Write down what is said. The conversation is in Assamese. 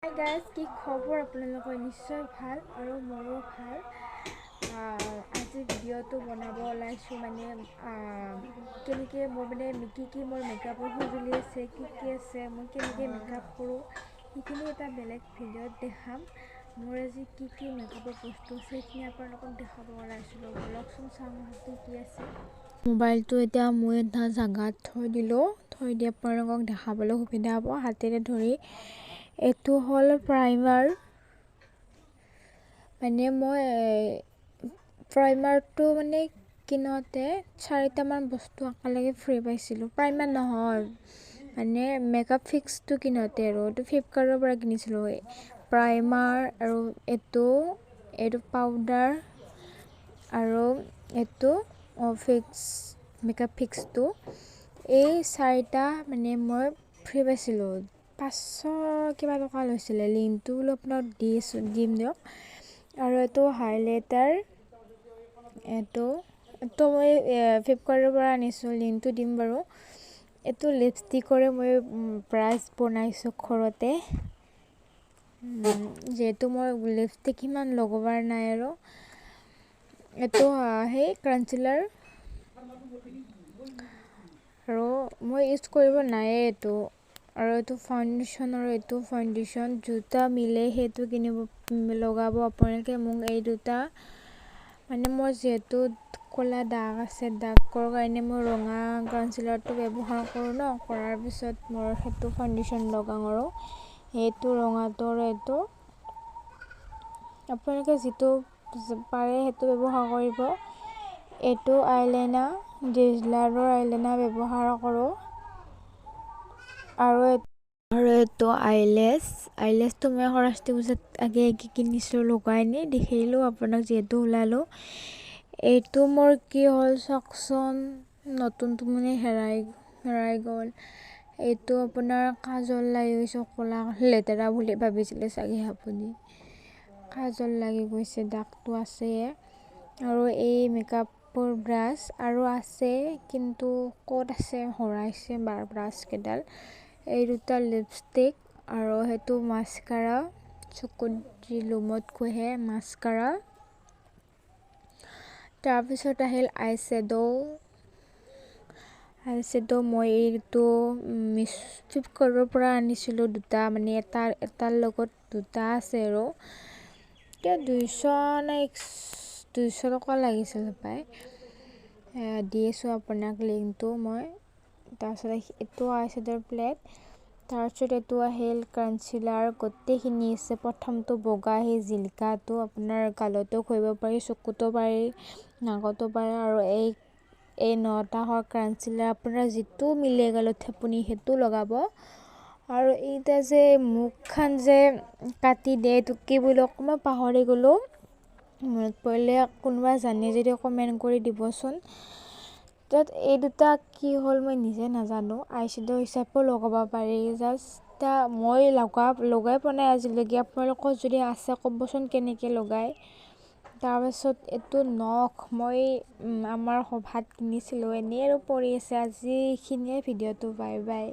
হাই গাইজ, কি খবৰ? আপোনালোকৰ নিশ্চয় ভাল আৰু মোৰো ভাল। আজি ভিডিঅ'টো বনাব ওলাইছোঁ মানে কেনেকৈ মোৰ কি মোৰ মেকআপৰ সঁজুলি আছে, কি আছে, মই কেনেকৈ মেকআপ কৰোঁ সেইখিনি এটা বেলেগ ভিডিঅ'ত দেখাম। মোৰ আজি কি মেকআপৰ বস্তু আছে সেইখিনি আপোনালোকক দেখাব ওলাইছিলোঁ। বলকচোন চাওঁ কি আছে। মোবাইলটো এতিয়া মই এটা জেগাত থৈ দিলোঁ, থৈ দি আপোনালোকক দেখাবলৈ সুবিধা হ'ব। হাতেৰে ধৰি এইটো হ'ল প্ৰাইমাৰ, মানে মই প্ৰাইমাৰটো কিনোতে 4টামান বস্তু একেলগে ফ্ৰী পাইছিলোঁ। প্ৰাইমাৰ নহয়, মানে মেকআপ ফিক্সটো কিনোতে আৰু এইটো ফ্লিপকাৰ্টৰ পৰা কিনিছিলোঁ। প্ৰাইমাৰ আৰু এইটো পাউডাৰ আৰু এইটো মেকআপ ফিক্সটো, এই 4টা মই ফ্ৰী পাইছিলোঁ। 500 কিবা টকা লৈছিলে। লিংকটো বোলো আপোনাক দিম দিয়ক। আৰু এইটো হাইলাইটাৰ, এইটো মই ফ্লিপকাৰ্টৰ পৰা আনিছোঁ, লিংকটো দিম বাৰু। এইটো লিপষ্টিকৰে মই ব্ৰাছ বনাইছোঁ ঘৰতে, যিহেতু মই লিপষ্টিক সিমান লগোৱাৰ নাই আৰু। এইটো সেই কনচিলাৰ, আৰু মই ইউজ কৰিব নাইয়ে এইটো। আৰু এইটো ফাউণ্ডেশ্যন দুটা মিলে সেইটো লগাব আপোনালোকে। মোক এই দুটা মোৰ যিহেতু ক'লা দাগ আছে, দাগৰ কাৰণে মই ৰঙা কনচিলাৰটো ব্যৱহাৰ কৰোঁ ন। কৰাৰ পিছত মই সেইটো ফাউণ্ডেশ্যন লগাওঁ আৰু সেইটো ৰঙাটো আৰু এইটো আপোনালোকে যিটো পাৰে সেইটো ব্যৱহাৰ কৰিব। এইটো আইলাইনাৰ, ডিজলাৰৰ আইলাইনাৰ ব্যৱহাৰ কৰোঁ। আৰু এইটো আইলেছটো মই সৰস্বতী পূজাত আগে কিনিছিলোঁ, লগাই নি দেখিলোঁ আপোনাক যিহেতু ওলালোঁ। এইটো মোৰ কি হ'ল চাওকচোন, নতুনটো হেৰাই গ'ল। এইটো আপোনাৰ কাজল লাগি গৈছে, ক'লা লেতেৰা বুলি ভাবিছিলে চাগে আপুনি। কাজল লাগি গৈছে, দাগটো আছে। আৰু এই মেকআপৰ ব্ৰাছ আৰু আছে, কিন্তু ক'ত আছে হেৰাইছে ব্ৰাছ কেইডাল। এই দুটা লিপষ্টিক আৰু সেইটো মাস্কাৰা, চকুত যি লোমত ঘঁহে মাস্কাৰা। তাৰপিছত আহিল আইশ্বেডো। মই এইটো ফ্লিপকাৰ্টৰ পৰা আনিছিলোঁ দুটা, এটাৰ লগত দুটা আছে আৰু এতিয়া 200 টকা লাগিছিল পাই। দি আছোঁ আপোনাক লিংকটো মই। তাৰপিছত এইটো আইশ্বেডোৰ প্লেট। তাৰপিছত এইটো আহিল কনচিলাৰ, গোটেইখিনি আছে। প্ৰথমটো বগা, সেই জিলিকাটো আপোনাৰ গালতো ঘঁহিব পাৰি, চকুতো পাৰি, নাকতো পাৰে। আৰু এই 9টা কনচিলাৰ আপোনাৰ যিটো মিলে গালত আপুনি সেইটো লগাব। আৰু এইটা যে মুখখন যে কাটি দিয়ে, এইটো কি বুলি মই পাহৰি গ'লোঁ, মনত পৰিলে কোনোবা জানে যদি কমেণ্ট কৰি দিবচোন। তাত এই দুটা কি হ'ল মই নিজে নাজানো। আইশ্বেডো হিচাপেও লগাব পাৰি। জাষ্ট মই লগাই পোৱা নাই আজিলৈকে। আপোনালোকৰ যদি আছে ক'বচোন কেনেকৈ লগায়। তাৰপাছত এইটো নখ, মই আমাৰ সভাত কিনিছিলোঁ, এনেই আৰু পৰি আছে। আজি এইখিনিয়ে ভিডিঅ'টো, বাই বাই।